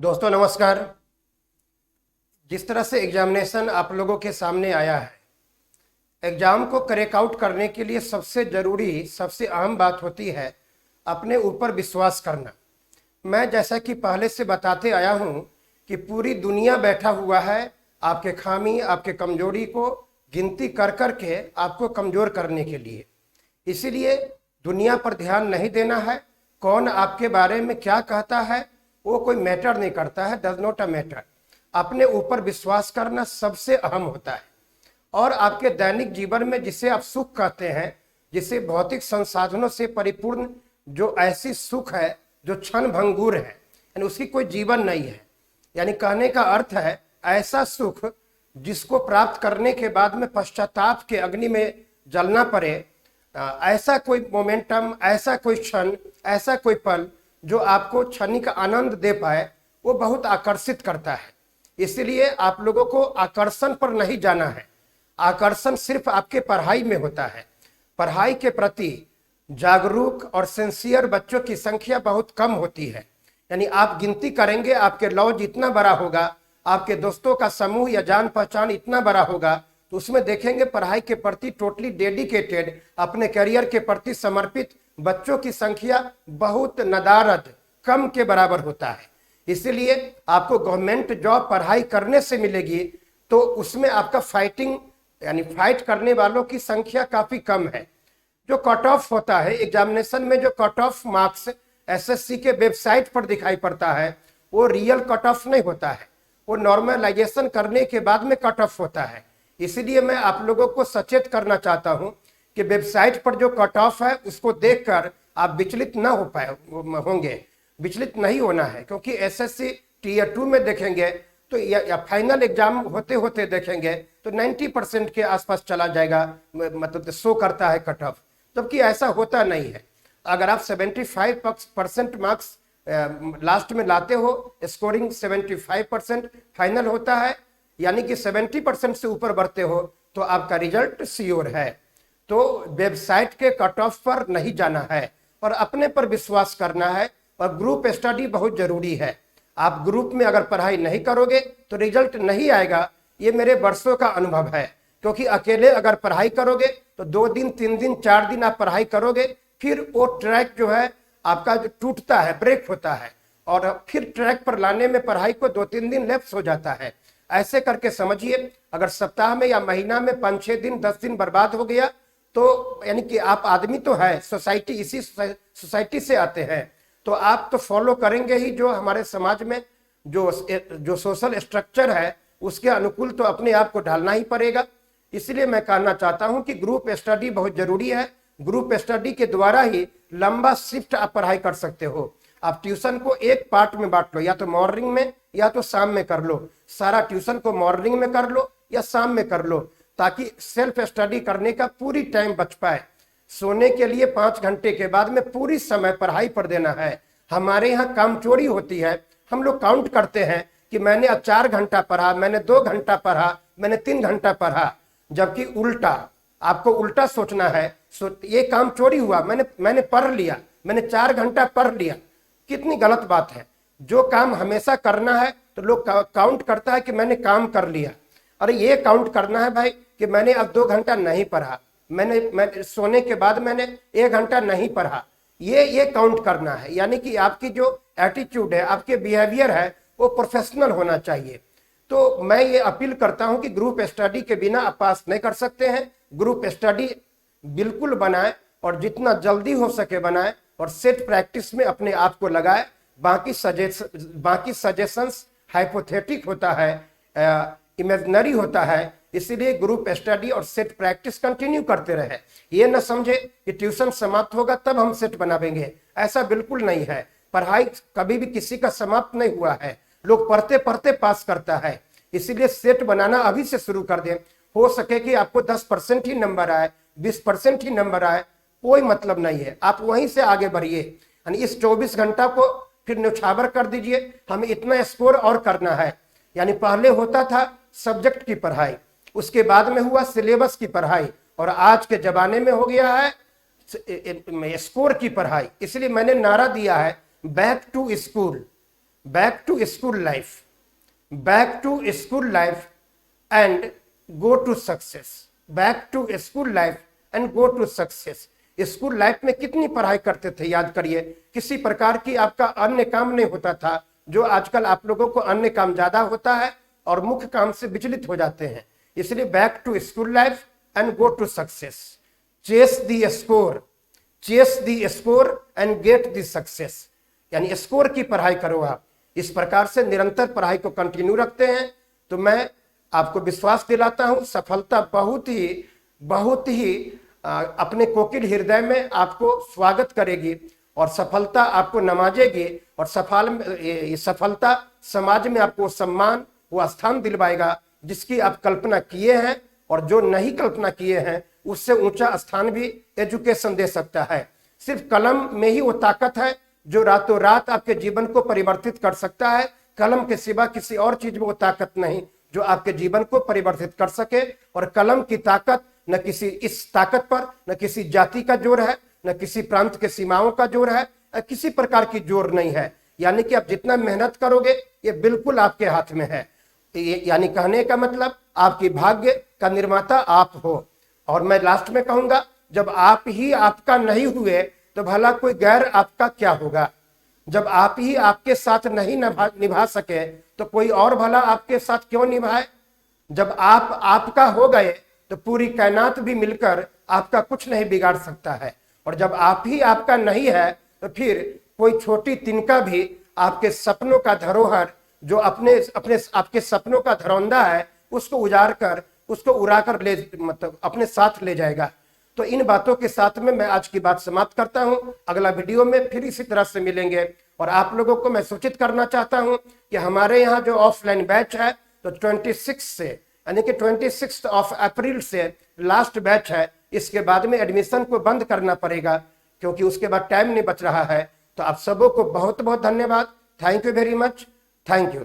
दोस्तों नमस्कार। जिस तरह से एग्जामिनेशन आप लोगों के सामने आया है, एग्जाम को क्रैक आउट करने के लिए सबसे जरूरी सबसे अहम बात होती है अपने ऊपर विश्वास करना। मैं जैसा कि पहले से बताते आया हूं कि पूरी दुनिया बैठा हुआ है आपके खामी आपके कमजोरी को गिनती कर कर के आपको कमजोर करने के लिए। इसीलिए दुनिया पर ध्यान नहीं देना है। कौन आपके बारे में क्या कहता है वो कोई मैटर नहीं करता है, डज नॉट अ मैटर। अपने ऊपर विश्वास करना सबसे अहम होता है। और आपके दैनिक जीवन में जिसे आप सुख कहते हैं, जिसे भौतिक संसाधनों से परिपूर्ण जो ऐसी सुख है जो क्षण भंगुर है, यानी उसकी कोई जीवन नहीं है। यानी कहने का अर्थ है ऐसा सुख जिसको प्राप्त करने के बाद में पश्चाताप के अग्नि में जलना पड़े। ऐसा कोई मोमेंटम, ऐसा कोई क्षण, ऐसा कोई पल जो आपको क्षणिक आनंद दे पाए, वो बहुत आकर्षित करता है। इसलिए आप लोगों को आकर्षण पर नहीं जाना है। आकर्षण सिर्फ आपके पढ़ाई में होता है। पढ़ाई के प्रति जागरूक और सिंसियर बच्चों की संख्या बहुत कम होती है। यानी आप गिनती करेंगे, आपके लॉज इतना बड़ा होगा, आपके दोस्तों का समूह या जान पहचान इतना बड़ा होगा, तो उसमें देखेंगे पढ़ाई के प्रति टोटली डेडिकेटेड, अपने करियर के प्रति समर्पित बच्चों की संख्या बहुत नदारद कम के बराबर होता है। इसीलिए आपको गवर्नमेंट जॉब पढ़ाई करने से मिलेगी तो उसमें आपका फाइटिंग यानी फाइट करने वालों की संख्या काफी कम है। जो कट ऑफ होता है एग्जामिनेशन में, जो कट ऑफ मार्क्स एसएससी के वेबसाइट पर दिखाई पड़ता है, वो रियल कट ऑफ नहीं होता है, वो नॉर्मलाइजेशन करने के बाद में कट ऑफ होता है। इसीलिए मैं आप लोगों को सचेत करना चाहता हूं कि वेबसाइट पर जो कट ऑफ है उसको देखकर आप विचलित ना हो पाए होंगे। विचलित नहीं होना है, क्योंकि एसएससी टीयर 2 में देखेंगे तो या फाइनल एग्जाम होते होते देखेंगे तो 90% के आसपास चला जाएगा, मतलब शो करता है कट ऑफ, जबकि ऐसा होता नहीं है। अगर आप 75% मार्क्स लास्ट में लाते हो, स्कोरिंग 75% फाइनल होता है, यानी कि 70% से ऊपर बढ़ते हो, तो आपका रिजल्ट श्योर है। तो वेबसाइट के कट ऑफ पर नहीं जाना है और अपने पर विश्वास करना है। और ग्रुप स्टडी बहुत जरूरी है। आप ग्रुप में अगर पढ़ाई नहीं करोगे तो रिजल्ट नहीं आएगा, ये मेरे वर्षों का अनुभव है। क्योंकि अकेले अगर पढ़ाई करोगे तो 2 दिन 3 दिन 4 दिन आप पढ़ाई करोगे, फिर वो ट्रैक जो है आपका जो टूटता है, ब्रेक होता है, और फिर ट्रैक पर लाने में पढ़ाई को 2-3 दिन लैप्स हो जाता है। ऐसे करके समझिए, अगर सप्ताह में या महीना में 5-6 दिन 10 दिन बर्बाद हो गया तो यानी कि आप आदमी तो है, सोसाइटी, इसी सोसाइटी से आते हैं, तो आप तो फॉलो करेंगे ही जो हमारे समाज में जो सोशल स्ट्रक्चर है उसके अनुकूल तो अपने आप को ढालना ही पड़ेगा। इसलिए मैं कहना चाहता हूं कि ग्रुप स्टडी बहुत जरूरी है। ग्रुप स्टडी के द्वारा ही लंबा शिफ्ट आप पढ़ाई कर सकते हो। आप ट्यूशन को एक पार्ट में बांट लो, या तो मॉर्निंग में या तो शाम में कर लो। सारा ट्यूशन को मॉर्निंग में कर लो या शाम में कर लो, ताकि सेल्फ स्टडी करने का पूरी टाइम बच पाए। सोने के लिए 5 घंटे के बाद में पूरी समय पढ़ाई पर देना है। हमारे यहाँ काम चोरी होती है, हम लोग काउंट करते हैं कि मैंने अब 4 घंटा पढ़ा, मैंने 2 घंटा पढ़ा, मैंने 3 घंटा पढ़ा, जबकि उल्टा आपको उल्टा सोचना है। ये काम चोरी हुआ, मैंने पढ़ लिया, मैंने 4 घंटा पढ़ लिया। कितनी गलत बात है। जो काम हमेशा करना है तो लोग काउंट करता है कि मैंने काम कर लिया। अरे ये काउंट करना है भाई कि मैंने अब 2 घंटा नहीं पढ़ा, मैंने सोने के बाद मैंने 1 घंटा नहीं पढ़ा, ये काउंट करना है। यानी कि आपकी जो एटीट्यूड है, आपके बिहेवियर है, वो प्रोफेशनल होना चाहिए। तो मैं ये अपील करता हूं कि ग्रुप स्टडी के बिना आप पास नहीं कर सकते हैं। ग्रुप स्टडी बिल्कुल बनाएं और जितना जल्दी हो सके बनाएं, और सेट प्रैक्टिस में अपने आप को लगाए। बाकी सजेशंस हाइपोथेटिक होता है, इमेजिनरी होता है। इसीलिए ग्रुप स्टडी और सेट प्रैक्टिस कंटिन्यू करते रहे। ये न समझे कि ट्यूशन समाप्त होगा तब हम सेट बनावेंगे, ऐसा बिल्कुल नहीं है। पढ़ाई कभी भी किसी का समाप्त नहीं हुआ है, लोग पढ़ते पढ़ते पास करता है। इसीलिए सेट बनाना अभी से शुरू कर दें। हो सके कि आपको 10% ही नंबर आए, 20% ही नंबर आए, कोई मतलब नहीं है, आप वहीं से आगे बढ़िए। यानी इस 24 घंटा को फिर न्यौछावर कर दीजिए, हमें इतना स्कोर और करना है। यानी पहले होता था सब्जेक्ट की पढ़ाई, उसके बाद में हुआ सिलेबस की पढ़ाई, और आज के जमाने में हो गया है स्कोर की पढ़ाई। इसलिए मैंने नारा दिया है back to school. Back to school life, back to school life and go to success, back to school life and go to success. School life में कितनी पढ़ाई करते थे याद करिए, किसी प्रकार की आपका अन्य काम नहीं होता था, जो आजकल आप लोगों को अन्य काम ज्यादा होता है और मुख्य काम से विचलित हो जाते हैं। इसलिए back to school life and go to success, chase the score, chase the score and get the success, यानी स्कोर की पढ़ाई करो आप। इस प्रकार से निरंतर पढ़ाई को कंटिन्यू रखते हैं तो मैं आपको विश्वास दिलाता हूं सफलता बहुत ही अपने कोकिल हृदय में आपको स्वागत करेगी और सफलता आपको नवाजेगी और सफलता समाज में आपको सम्मान वो स्थान दिलवाएगा जिसकी आप कल्पना किए हैं, और जो नहीं कल्पना किए हैं उससे ऊंचा स्थान भी एजुकेशन दे सकता है। सिर्फ कलम में ही वो ताकत है जो रातों रात आपके जीवन को परिवर्तित कर सकता है। कलम के सिवा किसी और चीज में वो ताकत नहीं जो आपके जीवन को परिवर्तित कर सके। और कलम की ताकत न किसी इस ताकत पर न किसी जाति का जोर है, न किसी प्रांत के सीमाओं का जोर है, किसी प्रकार की जोर नहीं है। यानी कि आप जितना मेहनत करोगे ये बिल्कुल आपके हाथ में है। यानी कहने का मतलब आपकी भाग्य का निर्माता आप हो। और मैं लास्ट में कहूंगा, जब आप ही आपका नहीं हुए तो भला कोई गैर आपका क्या होगा। जब आप ही आपके साथ नहीं निभा सके तो कोई और भला आपके साथ क्यों निभाए। जब आप आपका हो गए तो पूरी कायनात भी मिलकर आपका कुछ नहीं बिगाड़ सकता है। और जब आप ही आपका नहीं है तो फिर कोई छोटी तिनका भी आपके सपनों का धरोहर, जो अपने आपके सपनों का धरौंदा है, उसको उजाड़ कर उसको उड़ा कर ले मतलब अपने साथ ले जाएगा। तो इन बातों के साथ में मैं आज की बात समाप्त करता हूं। अगला वीडियो में फिर इसी तरह से मिलेंगे। और आप लोगों को मैं सूचित करना चाहता हूं कि हमारे यहाँ जो ऑफलाइन बैच है तो 26 से यानी कि 26 अप्रैल से लास्ट बैच है। इसके बाद में एडमिशन को बंद करना पड़ेगा क्योंकि उसके बाद टाइम नहीं बच रहा है। तो आप सबों को बहुत बहुत धन्यवाद। Thank you very much. Thank you.